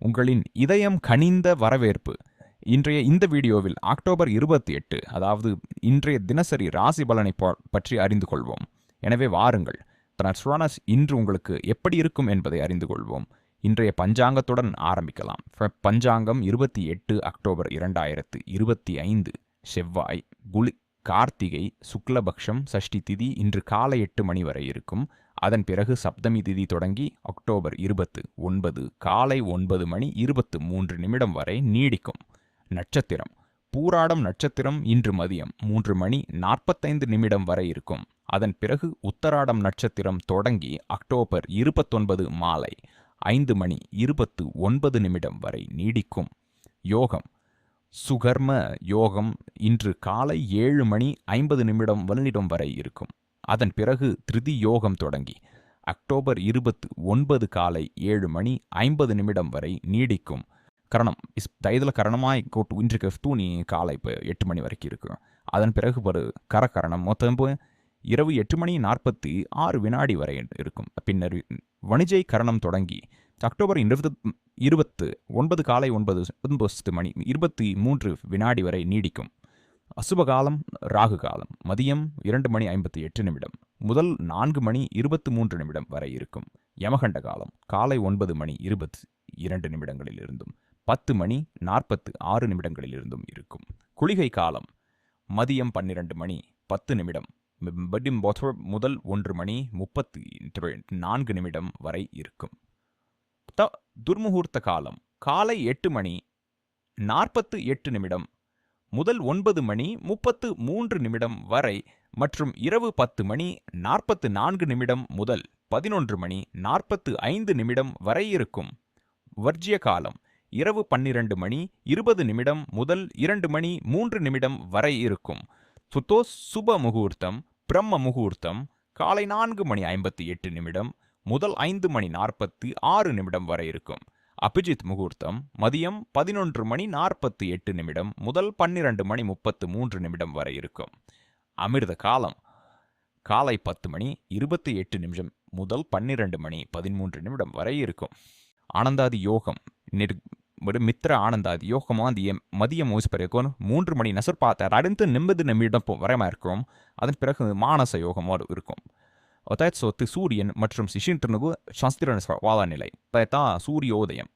உங்களின் இதயம் கனிந்த வரவேற்பு. இன்றைய இந்த வீடியோவில் அக்டோபர் 28, அதாவது இன்றைய தினசரி ராசி பலனை பற்றி அறிந்து கொள்வோம். எனவே வாருங்கள், ட்ரான்ஸ்ட்ரானஸ் இன்று உங்களுக்கு எப்படி இருக்கும் என்பதை அறிந்து கொள்வோம். இன்றைய பஞ்சாங்கத்துடன் ஆரம்பிக்கலாம். பஞ்சாங்கம் 28 அக்டோபர் 2025 செவ்வாய், கார்த்திகை, சுக்லபக்ஷம், சஷ்டி திதி இன்று காலை 8 மணி வரை இருக்கும். அதன் பிறகு சப்தமி திதி தொடங்கி அக்டோபர் 29 காலை 9 மணி 23 நிமிடம் வரை நீடிக்கும். நட்சத்திரம் பூராடம் நட்சத்திரம் இன்று மதியம் 3 மணி 45 நிமிடம் வரை இருக்கும். அதன் பிறகு உத்தராடம் நட்சத்திரம் தொடங்கி அக்டோபர் 29 மாலை 5 மணி 29 நிமிடம் வரை நீடிக்கும். யோகம் சுகர்ம யோகம் இன்று காலை 7 மணி 50 நிமிடம் வரை இருக்கும். அதன் பிறகு திருதி யோகம் தொடங்கி அக்டோபர் 29 காலை 7 மணி 50 நிமிடம் வரை நீடிக்கும். கரணம் இதில் கரணமாய் இன்றைக்கு தூணி காலை இப்போ 8 மணி வரைக்கும் இருக்கும். அதன் பிறகு ஒரு கரகரணம் மொத்தம் இரவு 8 மணி 46 வினாடி வரை இருக்கும். பின்னர் வணிஜை கரணம் தொடங்கி அக்டோபர் 29 காலை 9 மணி 23 வினாடி வரை நீடிக்கும். அசுபகாலம் ராகு காலம் மதியம் 2 மணி 58 நிமிடம் முதல் 4 மணி 23 நிமிடம் வரை இருக்கும். யமகண்ட காலம் காலை 9 மணி 22 நிமிடங்களிலிருந்தும் 10 மணி 46 நிமிடங்களிலிருந்தும் இருக்கும். குளிகை காலம் மதியம் 12 மணி 10 நிமிடம் முதல் 1 மணி 34 நிமிடம் வரை இருக்கும். துர்முகூர்த்த காலம் காலை 8 மணி 48 நிமிடம் முதல் 9 மணி 33 நிமிடம் வரை மற்றும் இரவு 10 மணி 44 நிமிடம் முதல் 11 மணி 45 நிமிடம் வரை இருக்கும். வர்ஜிய காலம் இரவு 12 மணி 20 நிமிடம் முதல் 2 மணி 3 நிமிடம் வரை இருக்கும். சுப முகூர்த்தம் பிரம்ம முகூர்த்தம் காலை 4 மணி 58 நிமிடம் முதல் 5 மணி 46 நிமிடம் வரை இருக்கும். அபிஜித் முகூர்த்தம் மதியம் 11 மணி 48 நிமிடம் முதல் 12 மணி 33 நிமிடம் வரை இருக்கும். அமிர்த காலம் காலை 10 மணி 28 நிமிடம் முதல் 12 மணி 13 நிமிடம் வரை இருக்கும். ஆனந்தாதி யோகம் மித்திர ஆனந்தாதி யோகமாக மதியம் பிறகு 3 மணி நசர்பாத்த அடுத்து 90 நிமிடம் வரைமா இருக்கும். அதன் பிறகு மானச யோகம் இருக்கும். சொத்து சூரியன் மற்றும் சிஷின்றனுக்கு சந்திரன் வாழநிலை சூரியோதயம்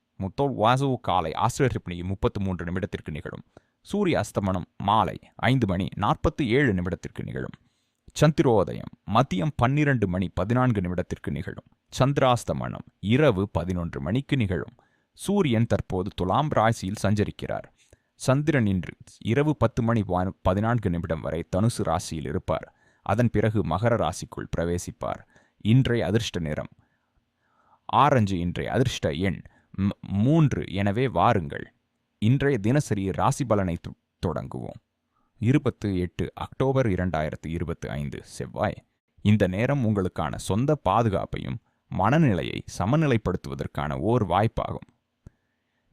வாசு காலை ஆஸ்திரேலிய 33 நிமிடத்திற்கு நிகழும். சூரிய அஸ்தமனம் மாலை 5 மணி 47 நிமிடத்திற்கு நிகழும். சந்திரோதயம் மதியம் 12 மணி 14 நிமிடத்திற்கு நிகழும். சந்திராஸ்தமனம் இரவு 11 மணிக்கு நிகழும். சூரியன் தற்போது துலாம் ராசியில் சஞ்சரிக்கிறார். சந்திரன் இன்று இரவு 10 மணி 14 நிமிடம் வரை தனுசு ராசியில் இருப்பார். அதன் பிறகு மகர ராசிக்குள் பிரவேசிப்பார். இன்றைய அதிர்ஷ்ட நிறம் ஆரஞ்சு. இன்றைய அதிர்ஷ்ட எண் 3. எனவே வாருங்கள், இன்றைய தினசரி ராசி பலனை தொடங்குவோம். 28 அக்டோபர் 2025 செவ்வாய். இந்த நேரம் உங்களுக்கான சொந்த பாதுகாப்பையும் மனநிலையை சமநிலைப்படுத்துவதற்கான ஓர் வாய்ப்பாகும்.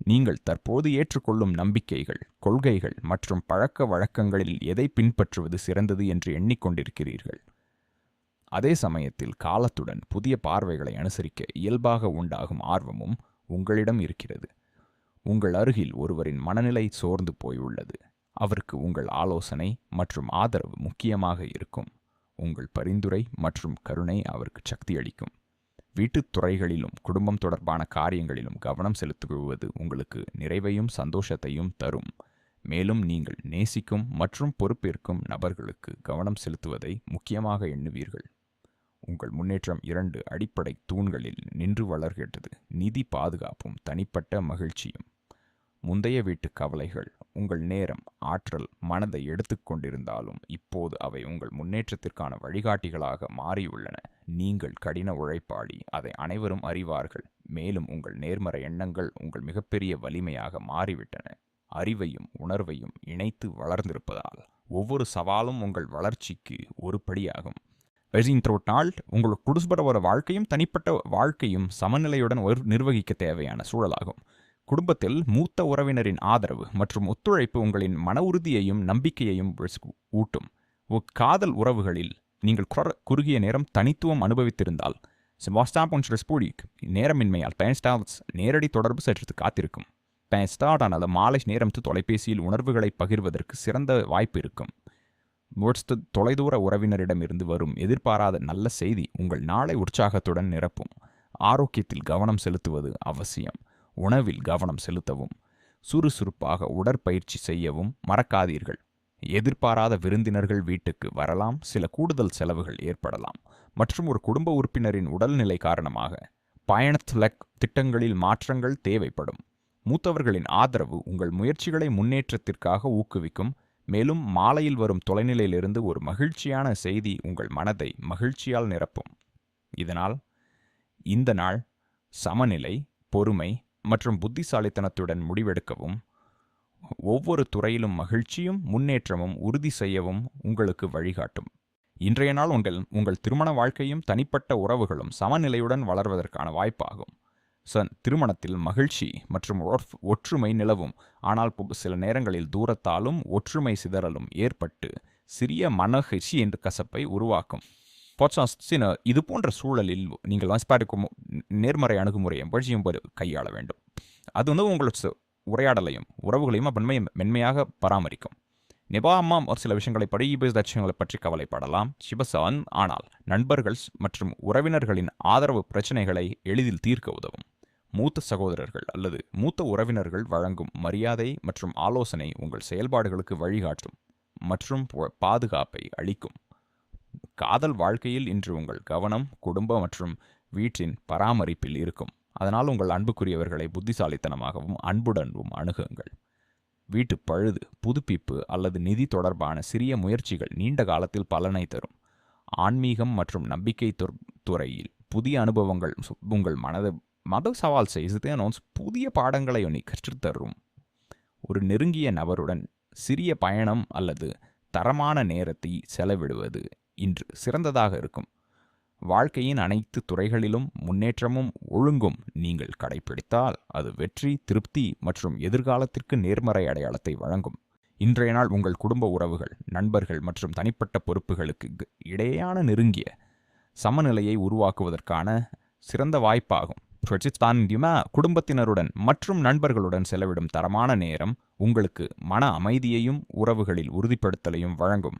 நீங்கள் தற்போது ஏற்றுக்கொள்ளும் நம்பிக்கைகள், கொள்கைகள் மற்றும் பழக்க வழக்கங்களில் எதை பின்பற்றுவது சிறந்தது என்று எண்ணிக்கொண்டிருக்கிறீர்கள். அதே சமயத்தில் காலத்துடன் புதிய பார்வைகளை அனுசரிக்க இயல்பாக உண்டாகும் ஆர்வமும் உங்களிடம் இருக்கிறது. உங்கள் அருகில் ஒருவரின் மனநிலை சோர்ந்து போயுள்ளது. அவருக்கு உங்கள் ஆலோசனை மற்றும் ஆதரவு முக்கியமாக இருக்கும். உங்கள் பரிந்துரை மற்றும் கருணை அவருக்கு சக்தியளிக்கும். வீட்டுத் துறைகளிலும் குடும்பம் தொடர்பான காரியங்களிலும் கவனம் செலுத்துவது உங்களுக்கு நிறைவையும் சந்தோஷத்தையும் தரும். மேலும் நீங்கள் நேசிக்கும் மற்றும் பொறுப்பேற்கும் நபர்களுக்கு கவனம் செலுத்துவதை முக்கியமாக எண்ணுவீர்கள். உங்கள் முன்னேற்றம் 2 அடிப்படை தூண்களில் நின்று வளர்கிறது: நிதி பாதுகாப்பும் தனிப்பட்ட மகிழ்ச்சியும். முந்தைய வீட்டு கவலைகள் உங்கள் நேரம், ஆற்றல், மனதை எடுத்துக்கொண்டிருந்தாலும் இப்போது அவை உங்கள் முன்னேற்றத்திற்கான வழிகாட்டிகளாக மாறியுள்ளன. நீங்கள் கடின உழைப்பாளி, அதை அனைவரும் அறிவார்கள். மேலும் உங்கள் நேர்மறை எண்ணங்கள் உங்கள் மிகப்பெரிய வலிமையாக மாறிவிட்டன. அறிவையும் உணர்வையும் இணைத்து வளர்ந்திருப்பதால் ஒவ்வொரு சவாலும் உங்கள் வளர்ச்சிக்கு ஒரு படியாகும். நாள் உங்கள் குடும்பத்தோட வாழ்க்கையும் தனிப்பட்ட வாழ்க்கையும் சமநிலையுடன் நிர்வகிக்க தேவையான சூழலாகும். குடும்பத்தில் மூத்த உறவினரின் ஆதரவு மற்றும் ஒத்துழைப்பு உங்களின் மன உறுதியையும் நம்பிக்கையையும் ஊட்டும். காதல் உறவுகளில் நீங்கள் குறுகிய நேரம் தனித்துவம் அனுபவித்திருந்தால் செபாஸ்டாப் ஸ்பூடிக் நேரமின்மையால் பயன்ஸ்டால்ஸ் நேரடி தொடர்பு சற்று காத்திருக்கும். பயன்ஸ்டாடானது மாலை நேரம் தொலைபேசியில் உணர்வுகளை பகிர்வதற்கு சிறந்த வாய்ப்பு இருக்கும். தொலைதூர உறவினரிடமிருந்து வரும் எதிர்பாராத நல்ல செய்தி உங்கள் நாளை உற்சாகத்துடன் நிரப்பும். ஆரோக்கியத்தில் கவனம் செலுத்துவது அவசியம். உணவில் கவனம் செலுத்தவும் சுறுசுறுப்பாக உடற்பயிற்சி செய்யவும் மறக்காதீர்கள். எதிர்பாராத விருந்தினர்கள் வீட்டுக்கு வரலாம். சில கூடுதல் செலவுகள் ஏற்படலாம். மற்றும் ஒரு குடும்ப உறுப்பினரின் உடல்நிலை காரணமாக திட்டங்களில் மாற்றங்கள் தேவைப்படும். மூத்தவர்களின் ஆதரவு உங்கள் முயற்சிகளை முன்னேற்றத்திற்காக ஊக்குவிக்கும். மேலும் மாலையில் வரும் தொலைநிலையிலிருந்து ஒரு மகிழ்ச்சியான செய்தி உங்கள் மனதை மகிழ்ச்சியால் நிரப்பும். இதனால் இந்த நாள் சமநிலை, பொறுமை மற்றும் புத்திசாலித்தனத்துடன் முடிவெடுக்கவும், ஒவ்வொரு துறையிலும் மகிழ்ச்சியும் முன்னேற்றமும் உறுதி செய்யவும் உங்களுக்கு வழிகாட்டும். இன்றைய நாள் உங்கள் திருமண வாழ்க்கையும் தனிப்பட்ட உறவுகளும் சமநிலையுடன் வளர்வதற்கான வாய்ப்பாகும். திருமணத்தில் மகிழ்ச்சி மற்றும் ஒற்றுமை நிலவும். ஆனால் சில நேரங்களில் தூரத்தாலும் ஒற்றுமை சிதறலும் ஏற்பட்டு சிறிய மனகிழ்ச்சி என்ற கசப்பை உருவாக்கும். இது போன்ற சூழலில் நீங்கள் நேர்மறை அணுகுமுறையை வழியும் கையாள வேண்டும். அது உங்களோட உரையாடலையும் உறவுகளையும் மென்மையாக பராமரிக்கும். நெபா அம்மா ஒரு சில விஷயங்களை தட்சங்களை பற்றி கவலைப்படலாம். சிவசான் ஆனால் நண்பர்கள் மற்றும் உறவினர்களின் ஆதரவு பிரச்சனைகளை எளிதில் தீர்க்க உதவும். மூத்த சகோதரர்கள் அல்லது மூத்த உறவினர்கள் வழங்கும் மரியாதை மற்றும் ஆலோசனை உங்கள் செயல்பாடுகளுக்கு வழிகாட்டும் மற்றும் பாதுகாப்பை அளிக்கும். காதல் வாழ்க்கையில் இன்று உங்கள் கவனம் குடும்ப மற்றும் வீட்டின் பராமரிப்பில் இருக்கும். அதனால் உங்கள் அன்புக்குரியவர்களை புத்திசாலித்தனமாகவும் அன்புடனும் அணுகுங்கள். வீட்டு பழுது, புதுப்பிப்பு அல்லது நிதி தொடர்பான சிறிய முயற்சிகள் நீண்ட காலத்தில் பலனை தரும். ஆன்மீகம் மற்றும் நம்பிக்கை துறையில் புதிய அனுபவங்கள் உங்கள் மத சவால் செய்து புதிய பாடங்களை கற்றுத்தரும். ஒரு நெருங்கிய நபருடன் சிறிய பயணம் அல்லது தரமான நேரத்தை செலவிடுவது இன்று சிறந்ததாக இருக்கும். வாழ்க்கையின் அனைத்து துறைகளிலும் முன்னேற்றமும் ஒழுங்கும் நீங்கள் கடைபிடித்தால் அது வெற்றி, திருப்தி மற்றும் எதிர்காலத்திற்கு நேர்மறை அடையாளத்தை வழங்கும். இன்றைய நாள் உங்கள் குடும்ப உறவுகள், நண்பர்கள் மற்றும் தனிப்பட்ட பொறுப்புகளுக்கு இடையேயான நெருங்கிய சமநிலையை உருவாக்குவதற்கான சிறந்த வாய்ப்பாகும். குடும்பத்தினருடன் மற்றும் நண்பர்களுடன் செலவிடும் தரமான நேரம் உங்களுக்கு மன அமைதியையும் உறவுகளில் உறுதிப்படுத்தலையும் வழங்கும்.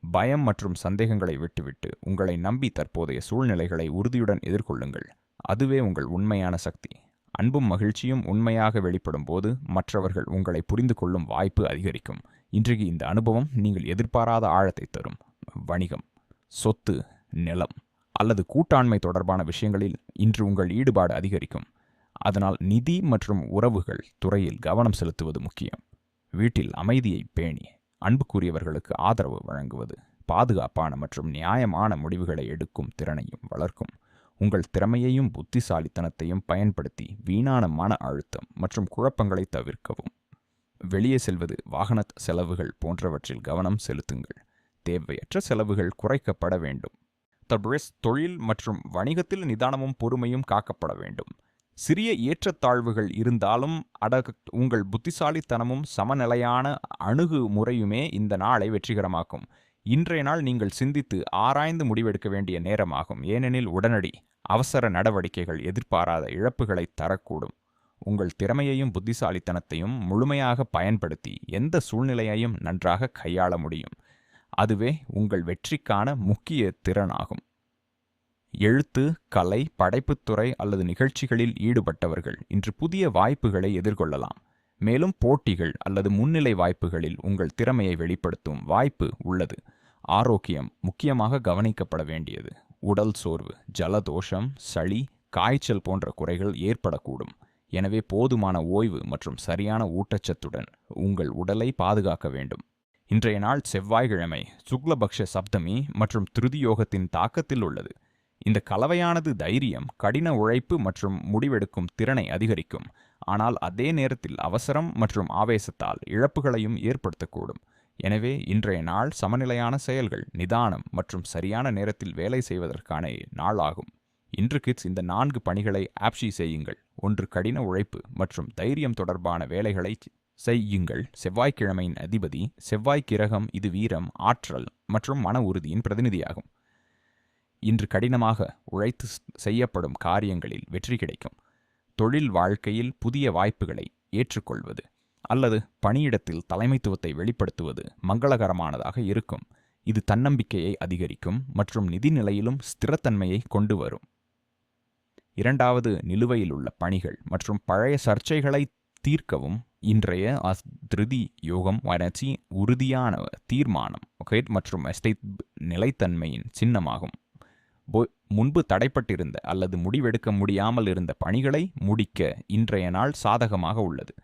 பயம் மற்றும் சந்தேகங்களை விட்டுவிட்டு உங்களை நம்பி தற்போதைய சூழ்நிலைகளை உறுதியுடன் எதிர்கொள்ளுங்கள். அதுவே உங்கள் உண்மையான சக்தி. அன்பும் மகிழ்ச்சியும் உண்மையாக வெளிப்படும் போது மற்றவர்கள் உங்களை புரிந்து கொள்ளும் வாய்ப்பு அதிகரிக்கும். இன்றைக்கு இந்த அனுபவம் நீங்கள் எதிர்பாராத ஆழத்தை தரும். வணிகம், சொத்து, நிலம் அல்லது கூட்டாண்மை தொடர்பான விஷயங்களில் இன்று உங்கள் ஈடுபாடு அதிகரிக்கும். அதனால் நிதி மற்றும் உறவுகள் துறையில் கவனம் செலுத்துவது முக்கியம். வீட்டில் அமைதியை பேணி அன்புக்குரியவர்களுக்கு ஆதரவு வழங்குவது பாதுகாப்பான மற்றும் நியாயமான முடிவுகளை எடுக்கும் திறனையும் வளர்க்கும். உங்கள் திறமையையும் புத்திசாலித்தனத்தையும் பயன்படுத்தி வீணான மன அழுத்தம் மற்றும் குழப்பங்களை தவிர்க்கவும். வெளியே செல்வது, வாகன செலவுகள் போன்றவற்றில் கவனம் செலுத்துங்கள். தேவையற்ற செலவுகள் குறைக்கப்பட வேண்டும். தொழில் மற்றும் வணிகத்தில் நிதானமும் பொறுமையும் காக்கப்பட வேண்டும். சிறிய ஏற்றத்தாழ்வுகள் இருந்தாலும் உங்கள் புத்திசாலித்தனமும் சமநிலையான அணுகுமுறையுமே இந்த நாளை வெற்றிகரமாக்கும். இன்றைய நாள் நீங்கள் சிந்தித்து ஆராய்ந்து முடிவெடுக்க வேண்டிய நேரமாகும். ஏனெனில் உடனடி அவசர நடவடிக்கைகள் எதிர்பாராத இழப்புகளை தரக்கூடும். உங்கள் திறமையையும் புத்திசாலித்தனத்தையும் முழுமையாக பயன்படுத்தி எந்த சூழ்நிலையையும் நன்றாக கையாள முடியும். அதுவே உங்கள் வெற்றிக்கான முக்கிய திறனாகும். எழுத்து, கலை, படைப்புத்துறை அல்லது நிகழ்ச்சிகளில் ஈடுபட்டவர்கள் இன்று புதிய வாய்ப்புகளை எதிர்கொள்ளலாம். மேலும் போட்டிகள் அல்லது முன்னிலை வாய்ப்புகளில் உங்கள் திறமையை வெளிப்படுத்தும் வாய்ப்பு உள்ளது. ஆரோக்கியம் முக்கியமாக கவனிக்கப்பட வேண்டியது. உடல் சோர்வு, ஜலதோஷம், சளி, காய்ச்சல் போன்ற குறைகள் ஏற்படக்கூடும். எனவே போதுமான ஓய்வு மற்றும் சரியான ஊட்டச்சத்துடன் உங்கள் உடலை பாதுகாக்க வேண்டும். இன்றைய நாள் செவ்வாய்க்கிழமை சுக்லபக்ஷ சப்தமி மற்றும் திருதியோகத்தின் தாக்கத்தில் உள்ளது. இந்த கலவையானது தைரியம், கடின உழைப்பு மற்றும் முடிவெடுக்கும் திறனை அதிகரிக்கும். ஆனால் அதே நேரத்தில் அவசரம் மற்றும் ஆவேசத்தால் இழப்புகளையும் ஏற்படுத்தக்கூடும். எனவே இன்றைய நாள் சமநிலையான செயல்கள், நிதானம் மற்றும் சரியான நேரத்தில் வேலை செய்வதற்கான நாளாகும். இன்று கிட்ஸ் இந்த 4 பணிகளை ஆப்ஷி செய்யுங்கள். 1 கடின உழைப்பு மற்றும் தைரியம் தொடர்பான வேலைகளை செய்யுங்கள். செவ்வாய்க்கிழமையின் அதிபதி செவ்வாய் கிரகம். இது வீரம், ஆற்றல் மற்றும் மன உறுதியின் பிரதிநிதியாகும். இன்று கடினமாக உழைத்து செய்யப்படும் காரியங்களில் வெற்றி கிடைக்கும். தொழில் வாழ்க்கையில் புதிய வாய்ப்புகளை ஏற்றுக்கொள்வது அல்லது பணியிடத்தில் தலைமைத்துவத்தை வெளிப்படுத்துவது மங்களகரமானதாக இருக்கும். இது தன்னம்பிக்கையை அதிகரிக்கும் மற்றும் நிதி நிலையிலும் ஸ்திரத்தன்மையை கொண்டு வரும். இரண்டாவது, நிலுவையில் உள்ள பணிகள் மற்றும் பழைய சர்ச்சைகளை தீர்க்கவும் இன்றைய திருதி யோகம் வளர்ச்சி உறுதியான தீர்மானம் மற்றும் நிலைத்தன்மையின் சின்னமாகும். முன்பு தடைப்பட்டிருந்த அல்லது முடிவெடுக்க முடியாமல் இருந்த பணிகளை முடிக்க இன்றைய நாள் சாதகமாக உள்ளது.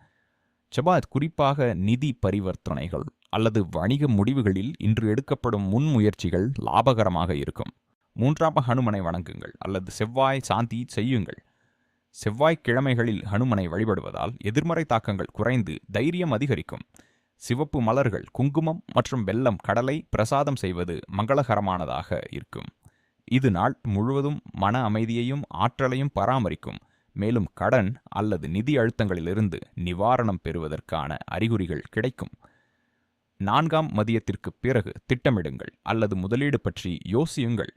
செவ்வாய் குறிப்பாக நிதி பரிவர்த்தனைகள் அல்லது வணிக முடிவுகளில் இன்று எடுக்கப்படும் முன்முயற்சிகள் லாபகரமாக இருக்கும். மூன்றாம், ஹனுமனை வணங்குங்கள் அல்லது செவ்வாய் சாந்தி செய்யுங்கள். செவ்வாய்க்கிழமைகளில் ஹனுமனை வழிபடுவதால் எதிர்மறை தாக்கங்கள் குறைந்து தைரியம் அதிகரிக்கும். சிவப்பு மலர்கள், குங்குமம் மற்றும் வெல்லம் கடலை பிரசாதம் செய்வது மங்களகரமானதாக இருக்கும். இது நாள் முழுவதும் மன அமைதியையும் ஆற்றலையும் பராமரிக்கும். மேலும் கடன் அல்லது நிதி அழுத்தங்களிலிருந்து நிவாரணம் பெறுவதற்கான அறிகுறிகள் கிடைக்கும். நான்காம், மதியத்திற்கு பிறகு திட்டமிடுங்கள் அல்லது முதலீடு பற்றி யோசியுங்கள்.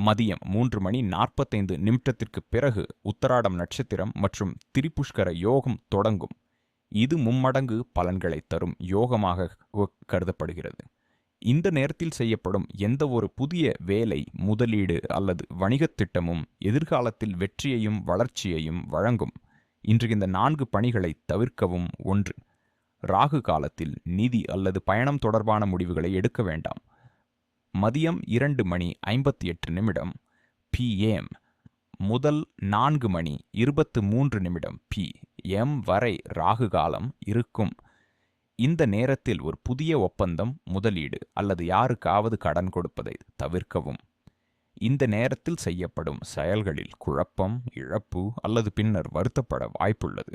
மதியம் 3:45 பிறகு உத்தராடம் நட்சத்திரம் மற்றும் திரிபுஷ்கர யோகம் தொடங்கும். இது மும்மடங்கு பலன்களை தரும் யோகமாக கருதப்படுகிறது. இந்த நேரத்தில் செய்யப்படும் எந்த ஒரு புதிய வேலை, முதலீடு அல்லது வணிகத் திட்டமும் எதிர்காலத்தில் வெற்றியையும் வளர்ச்சியையும் வழங்கும். இன்று இந்த 4 பணிகளை தவிர்க்கவும். 1. ராகு காலத்தில் நிதி அல்லது பயணம் தொடர்பான முடிவுகளை எடுக்க வேண்டாம். மதியம் 2:58 PM முதல் 4:23 PM வரை ராகு காலம் இருக்கும். இந்த நேரத்தில் ஒரு புதிய ஒப்பந்தம், முதலீடு அல்லது யாருக்காவது கடன் கொடுப்பதை தவிர்க்கவும். இந்த நேரத்தில் செய்யப்படும் செயல்களில் குழப்பம், இழப்பு அல்லது பின்னர் வருத்தப்பட வாய்ப்புள்ளது.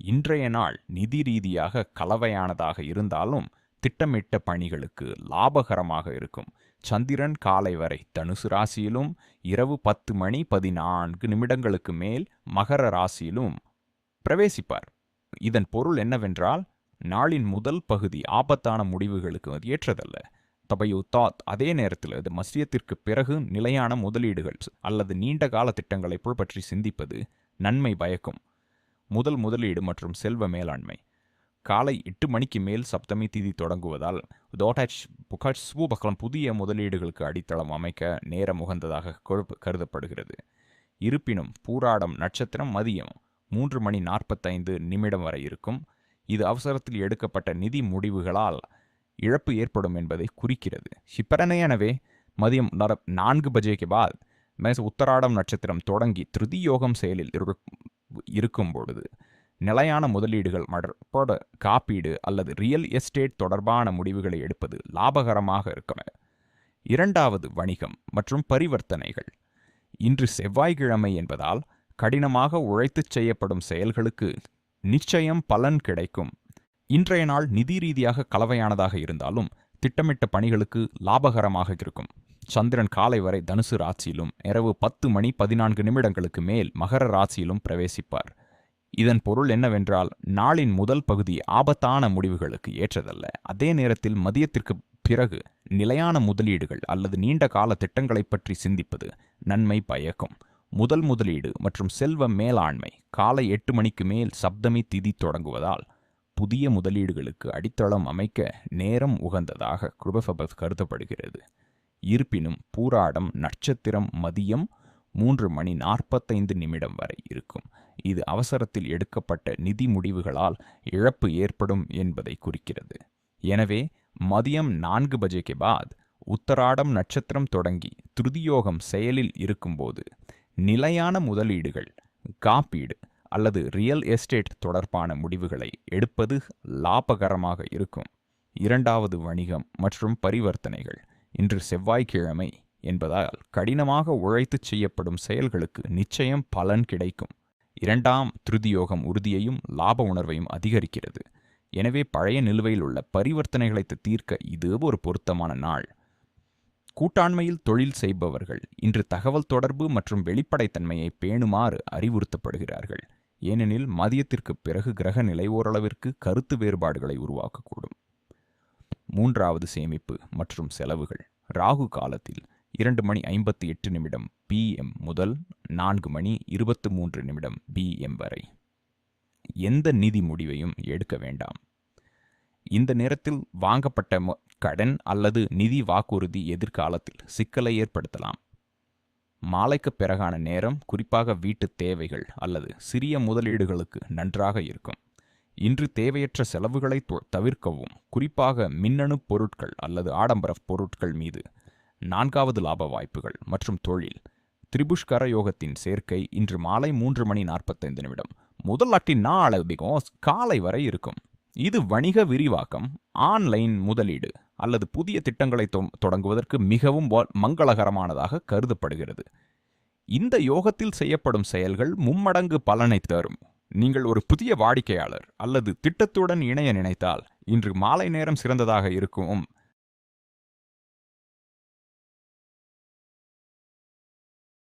இன்றைய நாள் நிதி ரீதியாக கலவையானதாக இருந்தாலும் திட்டமிட்ட பணிகளுக்கு லாபகரமாக இருக்கும். சந்திரன் காலை வரை தனுசு ராசியிலும் இரவு 10:14 மேல் மகர ராசியிலும் பிரவேசிப்பார். இதன் பொருள் என்னவென்றால், நாளின் முதல் பகுதி ஆபத்தான முடிவுகளுக்கு ஏற்றதல்ல. அதே நேரத்தில் அது மதியத்திற்கு பிறகு நிலையான முதலீடுகள் அல்லது நீண்ட கால திட்டங்களை பற்றி சிந்திப்பது நன்மை பயக்கும். முதலீடு மற்றும் செல்வ மேலாண்மை. காலை 8 மணிக்கு மேல் சப்தமி திதி தொடங்குவதால் புதிய முதலீடுகளுக்கு அடித்தளம் அமைக்க நேரம் உகந்ததாக கருதப்படுகிறது. இருப்பினும் பூராடம் நட்சத்திரம் மதியம் 3:45 வரை இருக்கும். இது அவசரத்தில் எடுக்கப்பட்ட நிதி முடிவுகளால் இழப்பு ஏற்படும் என்பதை குறிக்கிறது. எனவே மதியம் 4 உத்தராடம் நட்சத்திரம் தொடங்கி திருதி யோகம் செயலில் இருக்கும் பொழுது நிலையான முதலீடுகள், காப்பீடு அல்லது ரியல் எஸ்டேட் தொடர்பான முடிவுகளை எடுப்பது லாபகரமாக இருக்கும். இரண்டாவது, வணிகம் மற்றும் பரிவர்த்தனைகள். இன்று செவ்வாய்க்கிழமை என்பதால் கடினமாக உழைத்து செய்யப்படும் செயல்களுக்கு நிச்சயம் பலன் கிடைக்கும். இன்றைய நாள் நிதி ரீதியாக கலவையானதாக இருந்தாலும் திட்டமிட்ட பணிகளுக்கு லாபகரமாக இருக்கும். சந்திரன் காலை வரை தனுசு ராசியிலும் இரவு 10:14 மேல் மகர ராசியிலும் பிரவேசிப்பார். இதன் பொருள் என்னவென்றால், நாளின் முதல் பகுதி ஆபத்தான முடிவுகளுக்கு ஏற்றதல்ல. அதே நேரத்தில் மதியத்திற்கு பிறகு நிலையான முதலீடுகள் அல்லது நீண்ட கால திட்டங்களை பற்றி சிந்திப்பது நன்மை பயக்கும். முதலீடு மற்றும் செல்வ மேலாண்மை. காலை 8 மணிக்கு மேல் சப்தமி திதி தொடங்குவதால் புதிய முதலீடுகளுக்கு அடித்தளம் அமைக்க நேரம் உகந்ததாக கருதப்படுகிறது. இருப்பினும் பூராடம் நட்சத்திரம் மதியம் 3:45 வரை இருக்கும். இது அவசரத்தில் எடுக்கப்பட்ட நிதி முடிவுகளால் இழப்பு ஏற்படும் என்பதை குறிக்கிறது. எனவே மதியம் 4 உத்தராடம் நட்சத்திரம் தொடங்கி திருதியோகம் செயலில் இருக்கும்போது நிலையான முதலீடுகள், காப்பீடு அல்லது ரியல் எஸ்டேட் தொடர்பான முடிவுகளை எடுப்பது லாபகரமாக இருக்கும். இரண்டாவது, வணிகம் மற்றும் பரிவர்த்தனைகள். இன்று செவ்வாய்க்கிழமை என்பதால் கடினமாக உழைத்து செய்யப்படும் செயல்களுக்கு நிச்சயம் பலன் கிடைக்கும். இரண்டாம் திருதியோகம் உறுதியையும் லாப உணர்வையும் அதிகரிக்கிறது. எனவே பழைய நிலுவையில் உள்ள பரிவர்த்தனைகளை தீர்க்க இது ஒரு பொருத்தமான நாள். கூட்டாண்மையில் தொழில் செய்பவர்கள் இன்று தகவல் தொடர்பு மற்றும் வெளிப்படைத்தன்மையை பேணுமாறு அறிவுறுத்தப்படுகிறார்கள். ஏனெனில் மதியத்திற்கு பிறகு கிரக நிலை ஓரளவிற்கு கருத்து வேறுபாடுகளை உருவாக்கக்கூடும். மூன்றாவது, சேமிப்பு மற்றும் செலவுகள். ராகு காலத்தில் 2:58 PM முதல் 4:23 PM வரை. எந்த நிதி முடிவையும் எடுக்க வேண்டாம். இந்த நேரத்தில் வாங்கப்பட்ட கடன் அல்லது நிதி வாக்குறுதி எதிர்காலத்தில் சிக்கலை ஏற்படுத்தலாம். மாலைக்கு பிறகான நேரம் குறிப்பாக வீட்டு தேவைகள் அல்லது சிறிய முதலீடுகளுக்கு நன்றாக இருக்கும். இன்று தேவையற்ற செலவுகளை தவிர்க்கவும், குறிப்பாக மின்னணு பொருட்கள் அல்லது ஆடம்பர பொருட்கள் மீது. 4வது லாப வாய்ப்புகள் மற்றும் தொழில். திரிபுஷ்கர யோகத்தின் சேர்க்கை இன்று மாலை 3:45. முதல் அட்டி நாள் காலை வரை இருக்கும். இது வணிக விரிவாக்கம், ஆன்லைன் முதலீடு அல்லது புதிய திட்டங்களை தொடங்குவதற்கு மிகவும் மங்களகரமானதாக கருதப்படுகிறது. இந்த யோகத்தில் செய்யப்படும் செயல்கள் மும்மடங்கு பலனை தரும். நீங்கள் ஒரு புதிய வாடிக்கையாளர் அல்லது திட்டத்துடன் இணைய நினைத்தால் இன்று மாலை நேரம் சிறந்ததாக இருக்கும்.